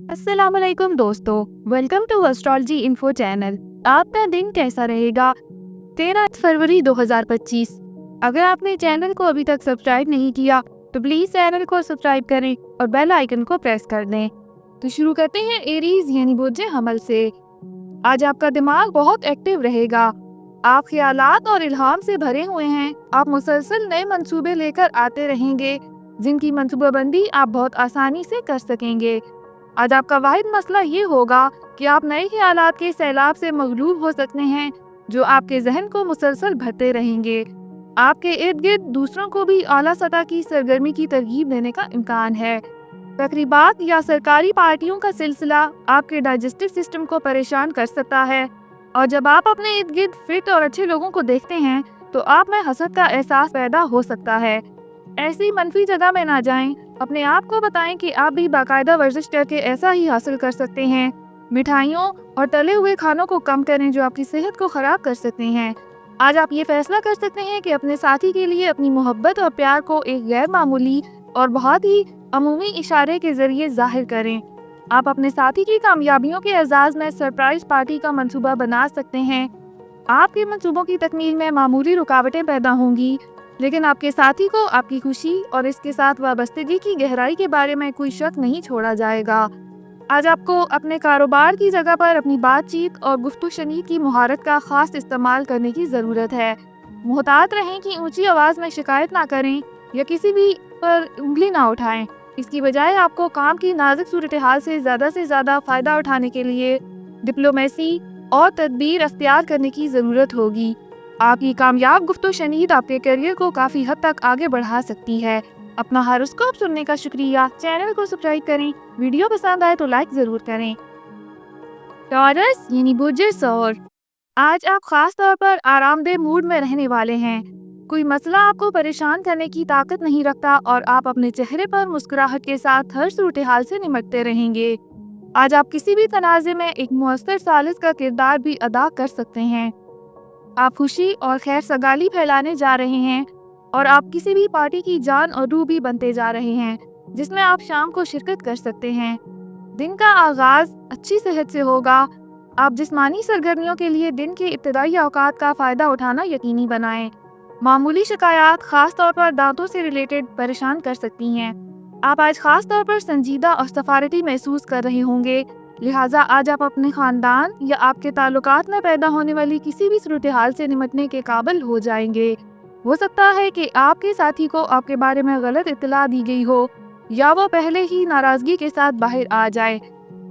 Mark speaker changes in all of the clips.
Speaker 1: अस्सलाम वालेकुम दोस्तों, welcome to astrology info channel. आपका दिन कैसा रहेगा? 13 फरवरी 2025। अगर आपने चैनल को अभी तक सब्सक्राइब नहीं किया तो प्लीज़ चैनल को सब्सक्राइब करें और बेल आइकन को प्रेस कर दें। तो शुरू करते हैं एरीज यानी बुर्ज हमल से। आज आपका दिमाग बहुत एक्टिव रहेगा। आप ख्यालात और इल्हाम से भरे हुए हैं। आप मुसलसल नए मंसूबे लेकर आते रहेंगे जिनकी मंसूबाबंदी आप बहुत आसानी से कर सकेंगे। आज आपका वाहिद मसला ये होगा कि आप नए ख्यालात के सैलाब से मगलूब हो सकते हैं जो आपके जहन को मुसलसल भरते रहेंगे। आपके इर्द गिर्द दूसरों को भी आला सतह की सरगर्मी की तरगीब देने का इम्कान है। तकरीबात या सरकारी पार्टियों का सिलसिला आपके डाइजेस्टिव सिस्टम को परेशान कर सकता है, और जब आप अपने इर्द गिर्द फिट और अच्छे लोगों को देखते हैं तो आप में हसद का एहसास पैदा हो सकता है। ऐसी मनफी जगह में ना जाएं। अपने आप को बताएं कि आप भी बाकायदा वर्जिश करके ऐसा ही हासिल कर सकते हैं। मिठाइयों और तले हुए खानों को कम करें जो आपकी सेहत को ख़राब कर सकते हैं। आज आप ये फैसला कर सकते हैं कि अपने साथी के लिए अपनी मोहब्बत और प्यार को एक गैर मामूली और बहुत ही अमूमी इशारे के ज़रिए जाहिर करें। आप अपने साथी की कामयाबियों के एजाज़ में सरप्राइज पार्टी का मंसूबा बना सकते हैं। आपके मंसूबों की तकमील में मामूली रुकावटें पैदा होंगी, लेकिन आपके साथी को आपकी खुशी और इसके साथ वाबस्तगी की गहराई के बारे में कोई शक नहीं छोड़ा जाएगा। आज आपको अपने कारोबार की जगह पर अपनी बातचीत और गुफ्तगू की महारत का खास इस्तेमाल करने की ज़रूरत है। मुहतात रहें कि ऊंची आवाज़ में शिकायत ना करें या किसी भी पर उंगली ना उठाएं। इसकी बजाय आपको काम की नाजुक सूरत हाल से ज़्यादा फ़ायदा उठाने के लिए डिप्लोमेसी और तदबीर अख्तियार करने की ज़रूरत होगी। आपकी कामयाब गुफ्तगू आपके करियर को काफ़ी हद तक आगे बढ़ा सकती है। अपना हॉरोस्कोप सुनने का शुक्रिया। चैनल को सब्सक्राइब करें। वीडियो पसंद आए तो लाइक ज़रूर करें। टॉरस यानी बुर्ज सौर। आज आप ख़ास तौर पर आरामदेह मूड में रहने वाले हैं। कोई मसला आपको परेशान करने की ताकत नहीं रखता और आप अपने चेहरे पर मुस्कुराहट के साथ हर सूरत हाल से निपटते रहेंगे। आज आप किसी भी तनाज़े में एक मुअस्सर सालिस का किरदार भी अदा कर सकते हैं। आप खुशी और खैर सगाली फैलाने जा रहे हैं और आप किसी भी पार्टी की जान और रूह भी बनते जा रहे हैं जिसमें आप शाम को शिरकत कर सकते हैं। दिन का आगाज़ अच्छी सेहत से होगा। आप जिस्मानी सरगर्मियों के लिए दिन के इब्तदाई औकात का फ़ायदा उठाना यकीनी बनाएं। मामूली शिकायत ख़ास तौर पर दांतों से रिलेटेड परेशान कर सकती हैं। आप आज ख़ास तौर पर संजीदा और सफारती महसूस कर रहे होंगे, लिहाजा आज आप अपने ख़ानदान या आपके ताल्लुकात में पैदा होने वाली किसी भी सूरत हाल से निपटने के काबिल हो जाएंगे। हो सकता है कि आपके साथी को आपके बारे में गलत इत्तला दी गई हो या वो पहले ही नाराज़गी के साथ बाहर आ जाए।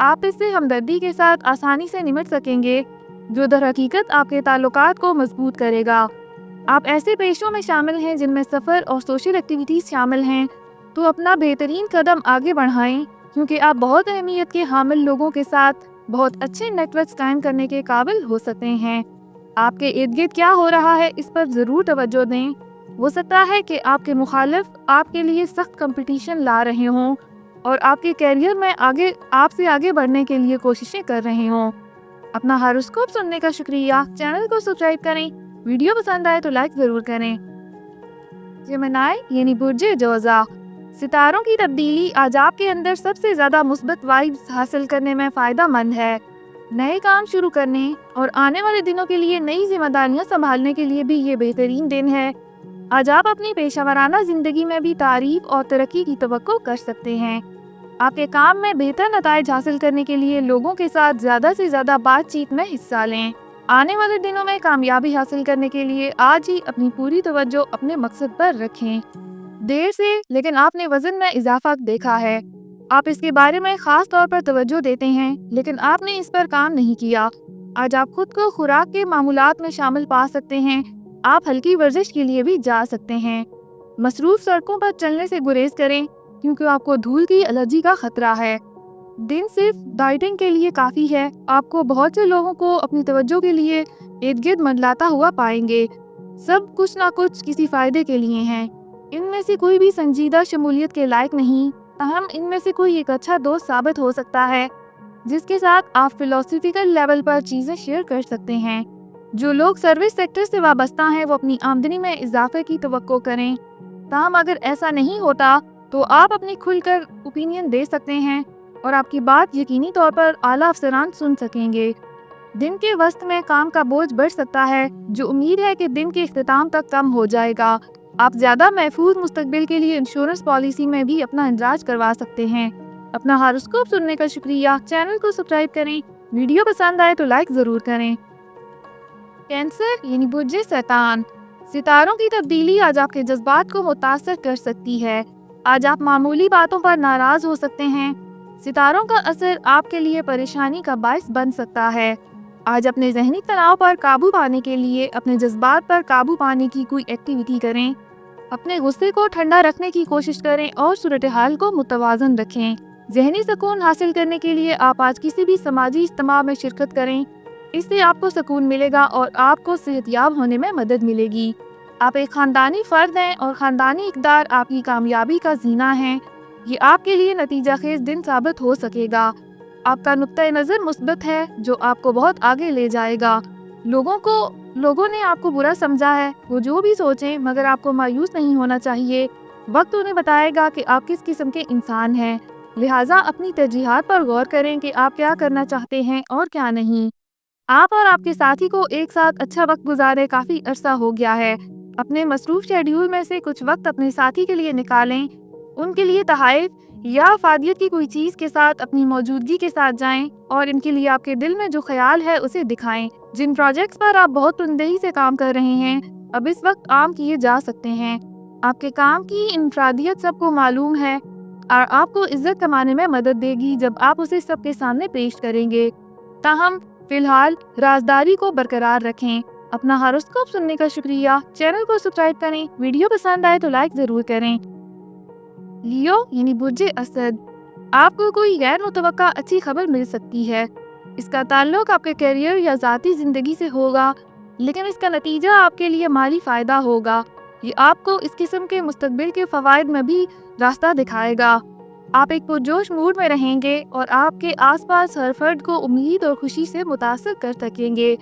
Speaker 1: आप इससे हमदर्दी के साथ आसानी से निपट सकेंगे जो दर हकीकत आपके ताल्लुकात को मजबूत करेगा। आप ऐसे पेशों में शामिल हैं जिनमें सफ़र और सोशल एक्टिविटीज़ शामिल हैं, तो अपना बेहतरीन कदम आगे बढ़ाएं क्योंकि आप बहुत अहमियत के हामिल लोगों के साथ बहुत अच्छे नेटवर्क्स कायम करने के काबिल हो सकते हैं। आपके इर्द गिर्द क्या हो रहा है इस पर ज़रूर तवज्जो दें। हो सकता है कि आपके मुखालिफ आपके लिए सख्त कंपटीशन ला रहे हों और आपके कैरियर में आपसे आगे बढ़ने के लिए कोशिशें कर रहे हों। अपना हॉरोस्कोप सुनने का शुक्रिया। चैनल को सब्सक्राइब करें। वीडियो पसंद आए तो लाइक ज़रूर करें। जेमिनी यानी बुर्ज जोज़ा। सितारों की तब्दीली आज आपके अंदर सबसे ज़्यादा मुस्बत वाइब्स हासिल करने में फ़ायदा मंद है। नए काम शुरू करने और आने वाले दिनों के लिए नई जिम्मेदारियां संभालने के लिए भी ये बेहतरीन दिन है। आज आप अपनी पेशावराना ज़िंदगी में भी तारीफ और तरक्की की तवक्को कर सकते हैं। आपके काम में बेहतर नताइज हासिल करने के लिए लोगों के साथ ज़्यादा से ज़्यादा बातचीत में हिस्सा लें। आने वाले दिनों में कामयाबी हासिल करने के लिए आज ही अपनी पूरी तवज्जो अपने मकसद पर रखें। देर से लेकिन आपने वजन में इजाफा देखा है। आप इसके बारे में ख़ास तौर पर तवज्जो देते हैं लेकिन आपने इस पर काम नहीं किया। आज आप खुद को खुराक के मामूलात में शामिल पा सकते हैं। आप हल्की वर्जिश के लिए भी जा सकते हैं। मसरूफ़ सड़कों पर चलने से गुरेज करें क्योंकि आपको धूल की एलर्जी का खतरा है। दिन सिर्फ डाइटिंग के लिए काफ़ी है। आपको बहुत से लोगों को अपनी तवज्जो के लिए इर्द गिर्द मंडलाता हुआ पाएंगे। सब कुछ ना कुछ किसी फ़ायदे के लिए हैं। इनमें से कोई भी संजीदा शमूलियत के लायक नहीं, ताहम इनमें से कोई एक अच्छा दोस्त साबित हो सकता है जिसके साथ आप फिलोसफिकल लेवल पर चीज़ें शेयर कर सकते हैं। जो लोग सर्विस सेक्टर से वाबस्ता हैं वो अपनी आमदनी में इजाफे की तवक्को करें। ताहम अगर ऐसा नहीं होता तो आप अपनी खुलकर ओपिनियन दे सकते हैं और आपकी बात यकीनी तौर पर आला अफसरान सुन सकेंगे। दिन के वस्त में काम का बोझ बढ़ सकता है, जो उम्मीद है कि दिन के इख्तिताम तक कम हो जाएगा। आप ज़्यादा महफूज मुस्तकबिल के लिए इंश्योरेंस पॉलिसी में भी अपना इंदराज करवा सकते हैं। अपना हॉरोस्कोप सुनने का शुक्रिया। चैनल को सब्सक्राइब करें। वीडियो पसंद आए तो लाइक ज़रूर करें। कैंसर यानी बुर्जे शैतान। सितारों की तब्दीली आज आपके जज्बात को मुतासर कर सकती है। आज आप मामूली बातों पर नाराज हो सकते हैं। सितारों का असर आपके लिए परेशानी का बायस बन सकता है। आज अपने ज़हनी तनाव पर काबू पाने के लिए अपने जज्बात पर काबू पाने की कोई एक्टिविटी करें। अपने गुस्से को ठंडा रखने की कोशिश करें और सूरत हाल को मुतवाज़न रखें। ज़हनी सुकून हासिल करने के लिए आप आज किसी भी समाजी इज्तिमा में शिरकत करें। इससे आपको सुकून मिलेगा और आपको सेहतयाब होने में मदद मिलेगी। आप एक ख़ानदानी फ़र्द हैं और ख़ानदानी इक़दार आपकी कामयाबी का ज़ीना है। ये आपके लिए नतीजा खेज़ दिन साबित हो सकेगा। आपका नुक्ता नज़र मुस्बत है, जो आपको बहुत आगे ले जाएगा। लोगों ने आपको बुरा समझा है, वो जो भी सोचें, मगर आपको मायूस नहीं होना चाहिए। वक्त उन्हें बताएगा कि आप किस किस्म के इंसान हैं। लिहाजा अपनी तरजीहात पर गौर करें कि आप क्या करना चाहते हैं और क्या नहीं। आप और आपके साथी को एक साथ अच्छा वक्त गुजारे काफ़ी अरसा हो गया है। अपने मसरूफ शेड्यूल में से कुछ वक्त अपने साथी के लिए निकालें। उनके लिए तहाइफ या अफादियत की कोई चीज़ के साथ अपनी मौजूदगी के साथ जाएं और इनके लिए आपके दिल में जो ख्याल है उसे दिखाएं। जिन प्रोजेक्ट्स पर आप बहुत तनदेही से काम कर रहे हैं, अब इस वक्त आम किए जा सकते हैं। आपके काम की इनफरादियत सबको मालूम है और आपको इज्जत कमाने में मदद देगी जब आप उसे सबके सामने पेश करेंगे। ताहम फिलहाल राजदारी को बरकरार रखें। अपना हॉरोस्कोप सुनने का शुक्रिया। चैनल को सब्सक्राइब करें। वीडियो पसंद आए तो लाइक ज़रूर करें। लियो यानी बुर्जे असद। आपको कोई गैर मुतवक्का अच्छी खबर मिल सकती है। इसका ताल्लुक आपके करियर या ज़ाती ज़िंदगी से होगा, लेकिन इसका नतीजा आपके लिए माली फ़ायदा होगा। ये आपको इस किस्म के मुस्तकबिल के फ़वाइद में भी रास्ता दिखाएगा। आप एक पुरजोश मूड में रहेंगे और आपके आसपास हर फर्द को उम्मीद और खुशी से मुतासर कर सकेंगे।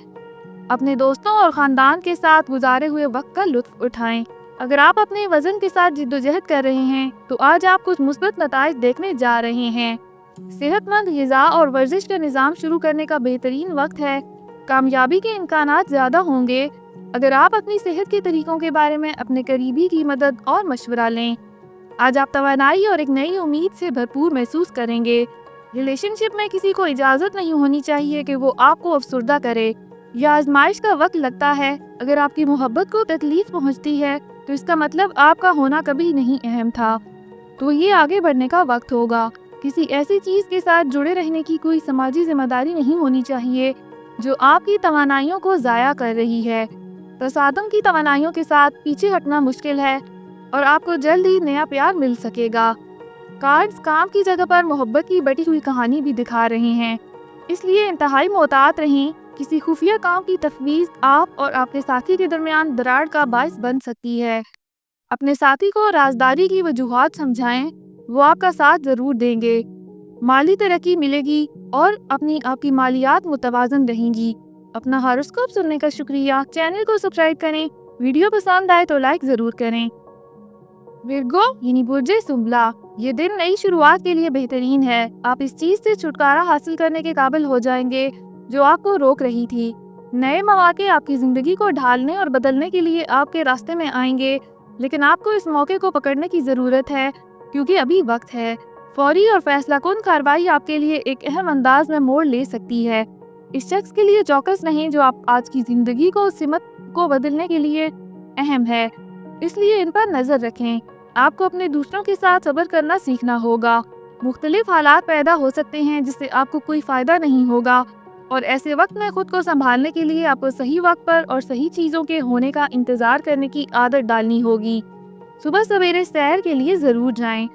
Speaker 1: अपने दोस्तों और ख़ानदान के साथ गुजारे हुए वक्त का लुत्फ़ उठाएं। अगर आप अपने वज़न के साथ जिद्दोजहद कर रहे हैं तो आज आप कुछ मुस्बत नताइज देखने जा रहे हैं। सेहतमंद ग़िज़ा और वर्जिश का निज़ाम शुरू करने का बेहतरीन वक्त है। कामयाबी के इम्कानात ज़्यादा होंगे अगर आप अपनी सेहत के तरीक़ों के बारे में अपने करीबी की मदद और मशवरा लें। आज आप तवानाई और एक नई उम्मीद से भरपूर महसूस करेंगे। रिलेशनशिप में किसी को इजाज़त नहीं होनी चाहिए कि वो आपको अफसुर्दा करे। यह आजमाइश का वक्त लगता है। अगर आपकी मोहब्बत को तकलीफ पहुंचती है तो इसका मतलब आपका होना कभी नहीं अहम था। तो ये आगे बढ़ने का वक्त होगा। किसी ऐसी चीज़ के साथ जुड़े रहने की कोई समाजी जिम्मेदारी नहीं होनी चाहिए जो आपकी तवानाइयों को ज़ाया कर रही है। तसादम की तवानाइयों के साथ पीछे हटना मुश्किल है और आपको जल्द ही नया प्यार मिल सकेगा। कार्ड्स काम की जगह पर मोहब्बत की बटी हुई कहानी भी दिखा रहे हैं, इसलिए इंतहाई मोहतात रहें। किसी खुफिया काम की तफवीज़ आप और आपके साथी के दरमियान दरार का बायस बन सकती है। अपने साथी को राजदारी की वजूहात समझाएं, वो आपका साथ ज़रूर देंगे। माली तरक्की मिलेगी और आपकी मालियात मुतवाज़न रहेंगी। अपना हॉरोस्कोप सुनने का शुक्रिया। चैनल को सब्सक्राइब करें। वीडियो पसंद आए तो लाइक ज़रूर करें। विर्गो यानी बुर्जे सुंबला। ये दिन नई शुरुआत के लिए बेहतरीन है। आप इस चीज़ से छुटकारा हासिल करने के काबिल हो जाएंगे जो आपको रोक रही थी। नए मौके आपकी ज़िंदगी को ढालने और बदलने के लिए आपके रास्ते में आएंगे, लेकिन आपको इस मौके को पकड़ने की ज़रूरत है क्योंकि अभी वक्त है। फौरी और फैसलाकुन कार्रवाई आपके लिए एक अहम अंदाज में मोड़ ले सकती है। इस शख्स के लिए चौकस नहीं जो आप आज की ज़िंदगी को सिमत को बदलने के लिए अहम है, इसलिए इन पर नज़र रखें। आपको अपने दूसरों के साथ सब्र करना सीखना होगा। मुख्तलिफ हालात पैदा हो सकते हैं जिससे आपको कोई फ़ायदा नहीं होगा और ऐसे वक्त में खुद को संभालने के लिए आपको सही वक्त पर और सही चीज़ों के होने का इंतज़ार करने की आदत डालनी होगी। सुबह सवेरे सैर के लिए ज़रूर जाएं।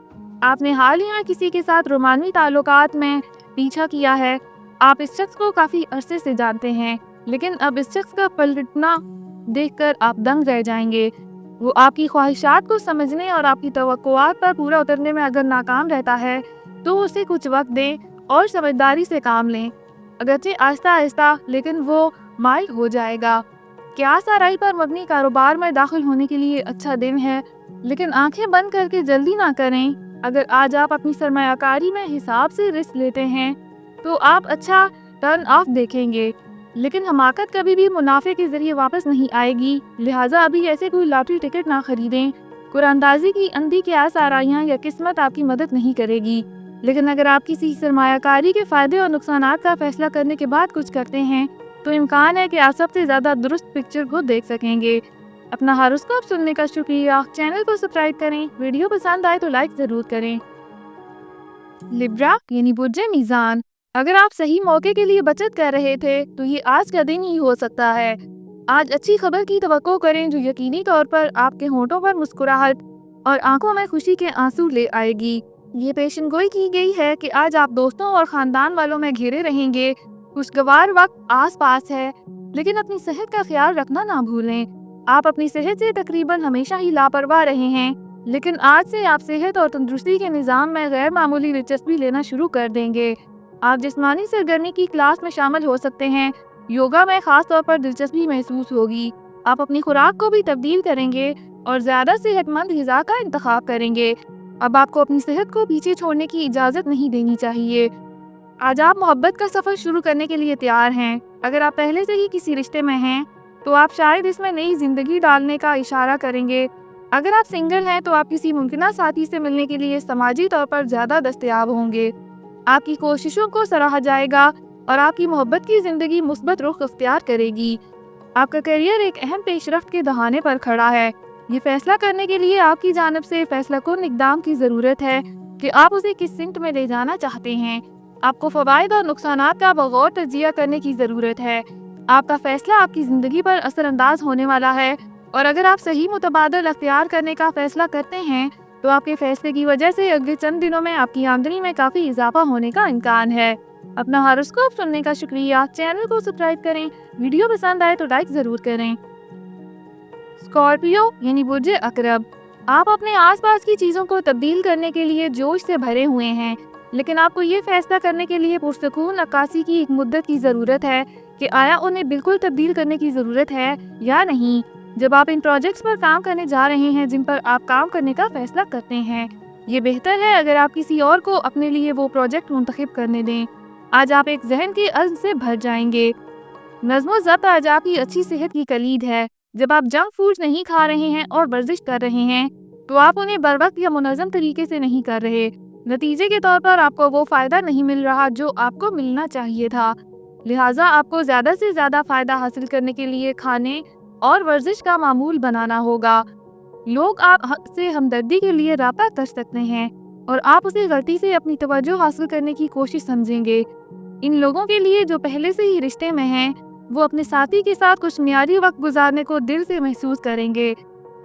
Speaker 1: आपने हाल ही में किसी के साथ रोमानी ताल्लुकात में पीछा किया है। आप इस शख्स को काफ़ी अरसे से जानते हैं, लेकिन अब इस शख्स का पलटना देखकर आप दंग रह जाएंगे। वो आपकी ख्वाहिशात को समझने और आपकी तवक्कुआत पर पूरा उतरने में अगर नाकाम रहता है तो उसे कुछ वक्त दें और समझदारी से काम लें। अगरचे आहिस्ता आहिस्ता, लेकिन वो माइल हो जाएगा। क्या साराई पर मबनी कारोबार में दाखिल होने के लिए अच्छा दिन है, लेकिन आंखें बंद करके जल्दी ना करें। अगर आज आप अपनी सरमायाकारी में हिसाब से रिस्क लेते हैं तो आप अच्छा टर्न ऑफ देखेंगे, लेकिन हमाकत कभी भी मुनाफे के जरिए वापस नहीं आएगी। लिहाजा अभी ऐसे कोई लॉटरी टिकट ना खरीदें। कुरानदाजी की अंधी के आसाराइयाँ या किस्मत आपकी मदद नहीं करेगी। लेकिन अगर आप किसी सरमायाकारी के फ़ायदे और नुकसानात का फैसला करने के बाद कुछ करते हैं तो इम्कान है कि आप सबसे ज़्यादा दुरुस्त पिक्चर को देख सकेंगे। अपना हॉरोस्कोप सुनने का शुक्रिया। चैनल को सब्सक्राइब करें। वीडियो पसंद आए तो लाइक ज़रूर करें। लिब्रा यानी बुर्जे मीज़ान, अगर आप सही मौके के लिए बचत कर रहे थे तो ये आज का दिन ही हो सकता है। आज अच्छी खबर की तवक्को करें जो यकीनी तौर पर आपके होंठों पर मुस्कुराहट और आंखों में खुशी के आंसू ले आएगी। ये पेशेनगोई की गई है कि आज आप दोस्तों और ख़ानदान वालों में घिरे रहेंगे। खुशगवार वक्त आस पास है, लेकिन अपनी सेहत का ख्याल रखना ना भूलें। आप अपनी सेहत से तकरीबन हमेशा ही लापरवाह रहे हैं, लेकिन आज से आप सेहत और तंदुरुस्ती के निज़ाम में गैर मामूली दिलचस्पी लेना शुरू कर देंगे। आप जिस्मानी सरगर्मी की क्लास में शामिल हो सकते हैं। योगा में ख़ास तौर पर दिलचस्पी महसूस होगी। आप अपनी खुराक को भी तब्दील करेंगे और ज़्यादा सेहतमंद ग़िज़ा का इंतखाब करेंगे। अब आपको अपनी सेहत को पीछे छोड़ने की इजाज़त नहीं देनी चाहिए। आज आप मोहब्बत का सफ़र शुरू करने के लिए तैयार हैं। अगर आप पहले से ही किसी रिश्ते में हैं तो आप शायद इसमें नई ज़िंदगी डालने का इशारा करेंगे। अगर आप सिंगल हैं तो आप किसी मुमकिना साथी से मिलने के लिए समाजी तौर पर ज़्यादा दस्तयाब होंगे। आपकी कोशिशों को सराहा जाएगा और आपकी मोहब्बत की ज़िंदगी मुस्बत रुख अख्तियार करेगी। आपका करियर एक अहम पेशरफ्त के दहाने पर खड़ा है। ये फैसला करने के लिए आपकी जानिब से फैसला कुन इक़दाम की ज़रूरत है कि आप उसे किस सिमत में ले जाना चाहते हैं। आपको फ़वाइद और नुकसानात का बगौर तजिया करने की ज़रूरत है। आपका फैसला आपकी ज़िंदगी पर असरअंदाज होने वाला है, और अगर आप सही मुतबादल अख्तियार करने का फैसला करते हैं तो आपके फैसले की वजह से अगले चंद दिनों में आपकी आमदनी में काफ़ी इजाफा होने का इम्कान है। अपना हॉरोस्कोप सुनने का शुक्रिया। चैनल को सब्सक्राइब करें। वीडियो पसंद आए तो लाइक ज़रूर करें। स्कॉर्पियो यानी बुर्जे अकरब, आप अपने आसपास की चीज़ों को तब्दील करने के लिए जोश से भरे हुए हैं, लेकिन आपको ये फैसला करने के लिए पुरसकून अक्कासी की एक मुद्दत की ज़रूरत है कि आया उन्हें बिल्कुल तब्दील करने की ज़रूरत है या नहीं। जब आप इन प्रोजेक्ट्स पर काम करने जा रहे हैं जिन पर आप काम करने का फैसला करते हैं, ये बेहतर है अगर आप किसी और को अपने लिए वो प्रोजेक्ट मुंतखब करने दें। आज आप एक जहन के अज़्म से भर जाएंगे। नज़्म ज़ब्त आज आपकी अच्छी सेहत की कलीद है। जब आप जंक फूड्स नहीं खा रहे हैं और वर्जिश कर रहे हैं तो आप उन्हें बरवक्त या मुनज़्ज़म तरीके से नहीं कर रहे। नतीजे के तौर पर आपको वो फ़ायदा नहीं मिल रहा जो आपको मिलना चाहिए था। लिहाजा आपको ज़्यादा से ज़्यादा फ़ायदा हासिल करने के लिए खाने और वर्जिश का मामूल बनाना होगा। लोग आप से हमदर्दी के लिए राब्ता कर सकते हैं और आप उसे गलती से अपनी तवज्जो हासिल करने की कोशिश समझेंगे। इन लोगों के लिए जो पहले से ही रिश्ते में हैं, वो अपने साथी के साथ कुछ मियारी वक्त गुजारने को दिल से महसूस करेंगे।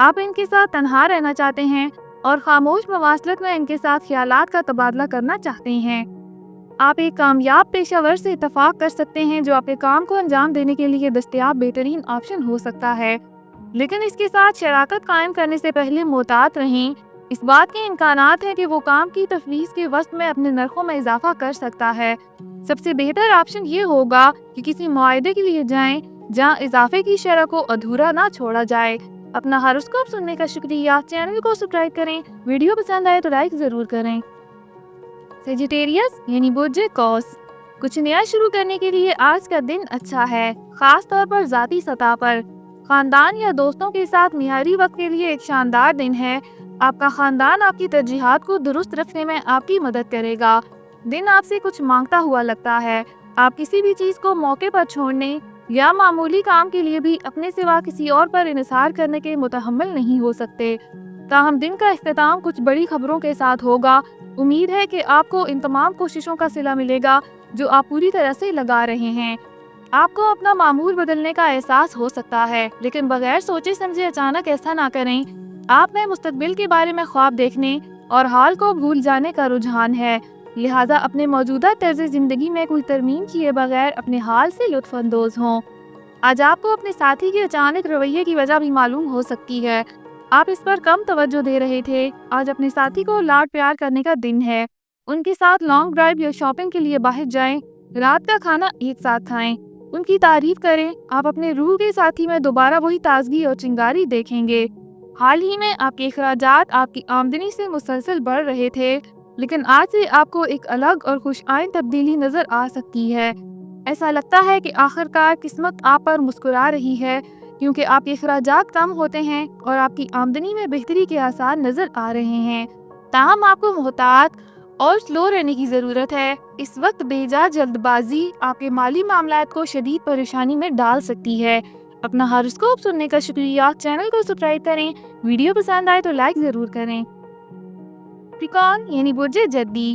Speaker 1: आप इनके साथ तन्हा रहना चाहते हैं और खामोश मवासलत में इनके साथ ख्यालात का तबादला करना चाहते हैं। आप एक कामयाब पेशावर से इत्तफाक कर सकते हैं जो आपके काम को अंजाम देने के लिए दस्तयाब बेहतरीन ऑप्शन हो सकता है, लेकिन इसके साथ शराकत कायम करने से पहले मोहतात रहें। इस बात के इम्कानात हैं कि वो काम की तफवीज़ के वक्त में अपने नरखों में इजाफा कर सकता है। सबसे बेहतर ऑप्शन ये होगा कि किसी मुआहदे के लिए जाएं जहां इजाफे की शरह को अधूरा ना छोड़ा जाए। अपना हॉरोस्कोप सुनने का शुक्रिया। चैनल को सब्सक्राइब करें। वीडियो पसंद आए तो लाइक ज़रूर करें। सेजिटेरियस यानी बुर्जे कौस, कुछ नया शुरू करने के लिए आज का दिन अच्छा है, ख़ास तौर पर ज़ाती सतह पर। ख़ानदान या दोस्तों के साथ मियारी वक्त के लिए एक शानदार दिन है। आपका ख़ानदान आपकी तरजीहात को दुरुस्त रखने में आपकी मदद करेगा। दिन आपसे कुछ मांगता हुआ लगता है। आप किसी भी चीज़ को मौके पर छोड़ने या मामूली काम के लिए भी अपने सिवा किसी और पर इन्हिसार करने के मुतहम्मिल नहीं हो सकते। ताहम दिन का इख्तिताम कुछ बड़ी खबरों के साथ होगा। उम्मीद है कि आपको इन तमाम कोशिशों का सिला मिलेगा जो आप पूरी तरह से लगा रहे हैं। आपको अपना मामूल बदलने का एहसास हो सकता है, लेकिन बगैर सोचे समझे अचानक ऐसा ना करें। आप में मुस्तकबिल के बारे में ख्वाब देखने और हाल को भूल जाने का रुझान है, लिहाजा अपने मौजूदा तर्ज ज़िंदगी में कोई तरमीम किए बगैर अपने हाल से लुत्फ़ अंदोज़ हों। आज आपको अपने साथी के अचानक रवैये की वजह भी मालूम हो सकती है। आप इस पर कम तवज्जो दे रहे थे। आज अपने साथी को लाड प्यार करने का दिन है। उनके साथ लॉन्ग ड्राइव या शॉपिंग के लिए बाहर जाएं। रात का खाना एक साथ खाएं। उनकी तारीफ करें। आप अपने रूह के साथी में दोबारा वही ताजगी और चिंगारी देखेंगे। حال ہی میں آپ کے اخراجات آپ کی آمدنی سے مسلسل بڑھ رہے تھے، لیکن آج سے آپ کو ایک الگ اور خوش آئند تبدیلی نظر آ سکتی ہے۔ ایسا لگتا ہے کہ آخرکار قسمت آپ پر مسکرا رہی ہے، کیونکہ آپ کے اخراجات کم ہوتے ہیں اور آپ کی آمدنی میں بہتری کے آثار نظر آ رہے ہیں۔ تاہم آپ کو محتاط اور سلو رہنے کی ضرورت ہے۔ اس وقت بے جا جلد بازی آپ کے مالی معاملات کو شدید پریشانی میں ڈال سکتی ہے۔ اپنا ہاروسکوپ سننے کا شکریہ۔ چینل کو سبسکرائب کریں۔ ویڈیو پسند آئے تو لائک ضرور کریں۔ کیپریکارن یعنی برج جدی،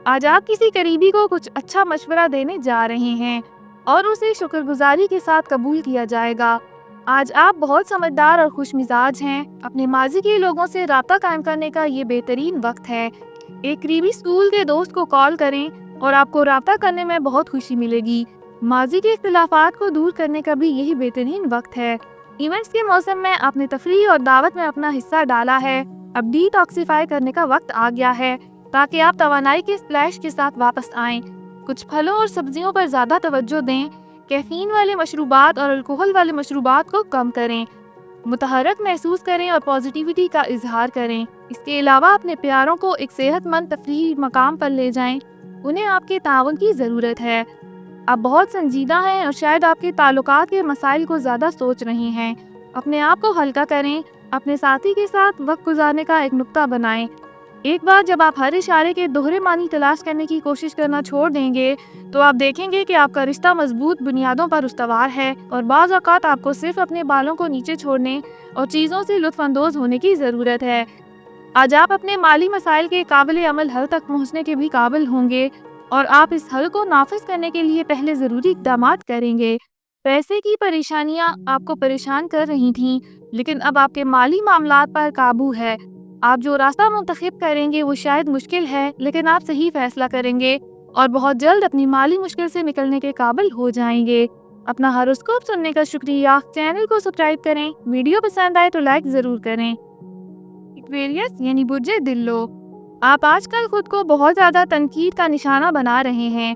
Speaker 1: آج آپ کسی قریبی کو کچھ اچھا مشورہ دینے جا رہے ہیں اور اسے شکر گزاری کے ساتھ قبول کیا جائے گا۔ آج آپ بہت سمجھدار اور خوش مزاج ہیں۔ اپنے ماضی کے لوگوں سے رابطہ قائم کرنے کا یہ بہترین وقت ہے۔ ایک قریبی اسکول کے دوست کو کال کریں اور آپ کو رابطہ کرنے میں بہت خوشی ملے گی۔ ماضی کے اختلافات کو دور کرنے کا بھی یہی بہترین وقت ہے۔ ایونٹس کے موسم میں آپ نے تفریح اور دعوت میں اپنا حصہ ڈالا ہے۔ اب ڈی ٹاکسیفائی کرنے کا وقت آ گیا ہے تاکہ آپ توانائی کے سپلیش کے ساتھ واپس آئیں۔ کچھ پھلوں اور سبزیوں پر زیادہ توجہ دیں۔ کیفین والے مشروبات اور الکحل والے مشروبات کو کم کریں۔ متحرک محسوس کریں اور پازیٹیوٹی کا اظہار کریں۔ اس کے علاوہ اپنے پیاروں کو ایک صحت مند تفریحی مقام پر لے جائیں۔ انہیں آپ کے تعاون کی ضرورت ہے۔ آپ بہت سنجیدہ ہیں اور شاید آپ کے تعلقات کے مسائل کو زیادہ سوچ رہے ہیں۔ اپنے آپ کو ہلکا کریں۔ اپنے ساتھی کے ساتھ وقت گزارنے کا ایک نقطہ بنائیں۔ ایک بار جب آپ ہر اشارے کے دوہرے معنی تلاش کرنے کی کوشش کرنا چھوڑ دیں گے تو آپ دیکھیں گے کہ آپ کا رشتہ مضبوط بنیادوں پر استوار ہے، اور بعض اوقات آپ کو صرف اپنے بالوں کو نیچے چھوڑنے اور چیزوں سے لطف اندوز ہونے کی ضرورت ہے۔ آج آپ اپنے مالی مسائل کے قابل عمل حل تک پہنچنے کے بھی قابل ہوں گے، اور آپ اس حل کو نافذ کرنے کے لیے پہلے ضروری اقدامات کریں گے۔ پیسے کی پریشانیاں آپ کو پریشان کر رہی تھیں، لیکن اب آپ کے مالی معاملات پر قابو ہے۔ آپ جو راستہ منتخب کریں گے وہ شاید مشکل ہے، لیکن آپ صحیح فیصلہ کریں گے اور بہت جلد اپنی مالی مشکل سے نکلنے کے قابل ہو جائیں گے۔ اپنا ہاروسکوپ سننے کا شکریہ۔ چینل کو سبسکرائب کریں۔ ویڈیو پسند آئے تو لائک ضرور کریں۔ ایکویریس یعنی برج دلو، آپ آج کل خود کو بہت زیادہ تنقید کا نشانہ بنا رہے ہیں۔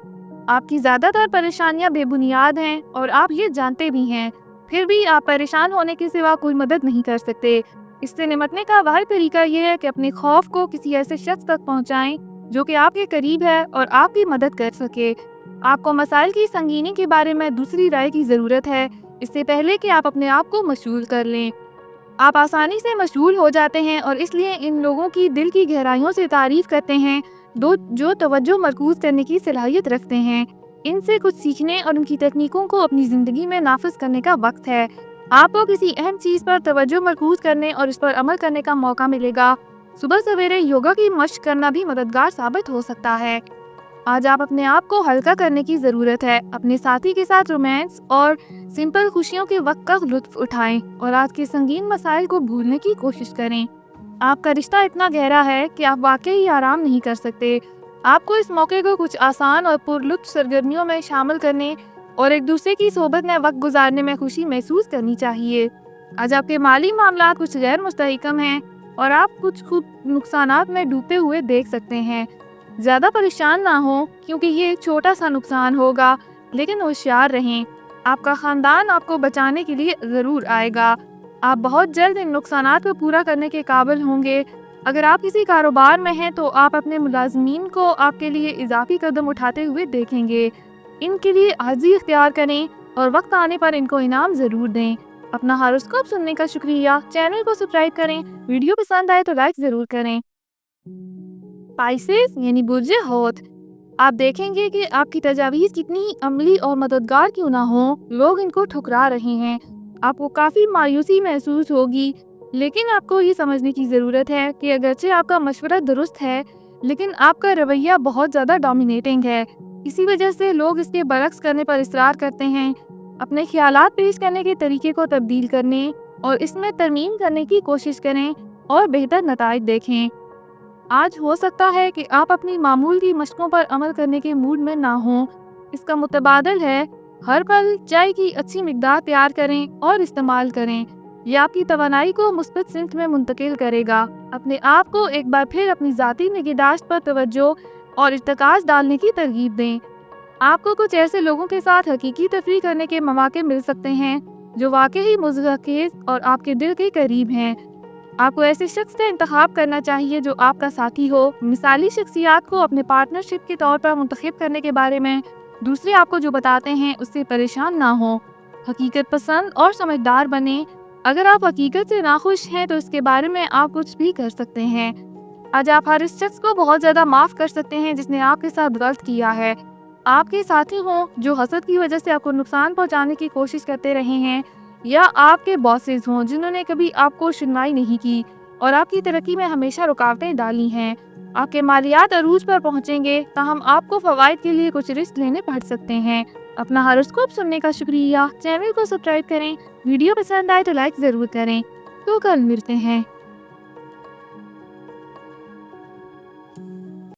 Speaker 1: آپ کی زیادہ تر پریشانیاں بے بنیاد ہیں اور آپ یہ جانتے بھی ہیں، پھر بھی آپ پریشان ہونے کے سوا کوئی مدد نہیں کر سکتے۔ اس سے نمٹنے کا واحد طریقہ یہ ہے کہ اپنے خوف کو کسی ایسے شخص تک پہنچائیں جو کہ آپ کے قریب ہے اور آپ کی مدد کر سکے۔ آپ کو مسائل کی سنگینی کے بارے میں دوسری رائے کی ضرورت ہے، اس سے پہلے کہ آپ اپنے آپ کو مشغول کر لیں۔ آپ آسانی سے مشغول ہو جاتے ہیں اور اس لیے ان لوگوں کی دل کی گہرائیوں سے تعریف کرتے ہیں جو توجہ مرکوز کرنے کی صلاحیت رکھتے ہیں۔ ان سے کچھ سیکھنے اور ان کی تکنیکوں کو اپنی زندگی میں نافذ کرنے کا وقت ہے۔ آپ کو کسی اہم چیز پر توجہ مرکوز کرنے اور اس پر عمل کرنے کا موقع ملے گا۔ صبح سویرے یوگا کی مشق کرنا بھی مددگار ثابت ہو سکتا ہے۔ آج آپ اپنے آپ کو ہلکا کرنے کی ضرورت ہے۔ اپنے ساتھی کے ساتھ رومانس اور سمپل خوشیوں کے وقت کا لطف اٹھائیں اور آج کے سنگین مسائل کو بھولنے کی کوشش کریں۔ آپ کا رشتہ اتنا گہرا ہے کہ آپ واقعی آرام نہیں کر سکتے۔ آپ کو اس موقع کو کچھ آسان اور پرلطف سرگرمیوں میں شامل کرنے اور ایک دوسرے کی صحبت میں وقت گزارنے میں خوشی محسوس کرنی چاہیے۔ آج آپ کے مالی معاملات کچھ غیر مستحکم ہیں اور آپ کچھ خود نقصانات میں ڈوبتے ہوئے دیکھ سکتے ہیں۔ زیادہ پریشان نہ ہوں کیونکہ یہ ایک چھوٹا سا نقصان ہوگا، لیکن ہوشیار رہیں۔ آپ کا خاندان آپ کو بچانے کے لیے ضرور آئے گا۔ آپ بہت جلد ان نقصانات کو پورا کرنے کے قابل ہوں گے۔ اگر آپ کسی کاروبار میں ہیں تو آپ اپنے ملازمین کو آپ کے لیے اضافی قدم اٹھاتے ہوئے دیکھیں گے۔ ان کے لیے عاجزی اختیار کریں اور وقت آنے پر ان کو انعام ضرور دیں۔ اپنا ہاروسکوپ سننے کا شکریہ۔ چینل کو سبسکرائب کریں۔ ویڈیو پسند آئے تو لائک ضرور کریں۔ پائسس یعنی برج حوت، آپ دیکھیں گے کہ آپ کی تجاویز کتنی عملی اور مددگار کیوں نہ ہوں، لوگ ان کو ٹھکرا رہے ہیں۔ آپ کو کافی مایوسی محسوس ہوگی، لیکن آپ کو یہ سمجھنے کی ضرورت ہے کہ اگرچہ آپ کا مشورہ درست ہے، لیکن آپ کا رویہ بہت زیادہ ڈومینیٹنگ ہے۔ اسی وجہ سے لوگ اس کے برعکس کرنے پر اصرار کرتے ہیں۔ اپنے خیالات پیش کرنے کے طریقے کو تبدیل کرنے اور اس میں ترمیم کرنے کی کوشش کریں اور بہتر نتائج دیکھیں۔ آج ہو سکتا ہے کہ آپ اپنی معمول کی مشقوں پر عمل کرنے کے موڈ میں نہ ہوں۔ اس کا متبادل ہے، ہر پل چائے کی اچھی مقدار تیار کریں اور استعمال کریں۔ یہ آپ کی توانائی کو مثبت سمت میں منتقل کرے گا۔ اپنے آپ کو ایک بار پھر اپنی ذاتی نگہداشت پر توجہ اور ارتکاز ڈالنے کی ترغیب دیں۔ آپ کو کچھ ایسے لوگوں کے ساتھ حقیقی تفریح کرنے کے مواقع مل سکتے ہیں جو واقعی مضحک خیز اور آپ کے دل کے قریب ہیں۔ आपको ऐसे शख्स का इंतखाब करना चाहिए जो आपका साथी हो। मिसाली शख्सियात को अपने पार्टनरशिप के तौर पर मुंतखब करने के बारे में दूसरे आपको जो बताते हैं उससे परेशान ना हो। हकीकत पसंद और समझदार बने। अगर आप हकीकत से नाखुश हैं तो इसके बारे में आप कुछ भी कर सकते हैं। आज आप हर इस शख्स को बहुत ज़्यादा माफ़ कर सकते हैं जिसने आपके साथ गलत किया है। आपके साथी हों जो हसद की वजह से आपको नुकसान पहुंचाने की कोशिश करते रहे हैं, या आपके बॉसेस हों जिन्होंने कभी आपको सुनवाई नहीं की और आपकी तरक्की में हमेशा रुकावटें डाली हैं। आपके मालियात अरूज पर पहुंचेंगे, ताहम आपको फ़वाइद के लिए कुछ रिस्क लेने पड़ सकते हैं। अपना हॉरोस्कोप सुनने का शुक्रिया। चैनल को सब्सक्राइब करें। वीडियो पसंद आए तो लाइक ज़रूर करें। तो कल मिलते हैं।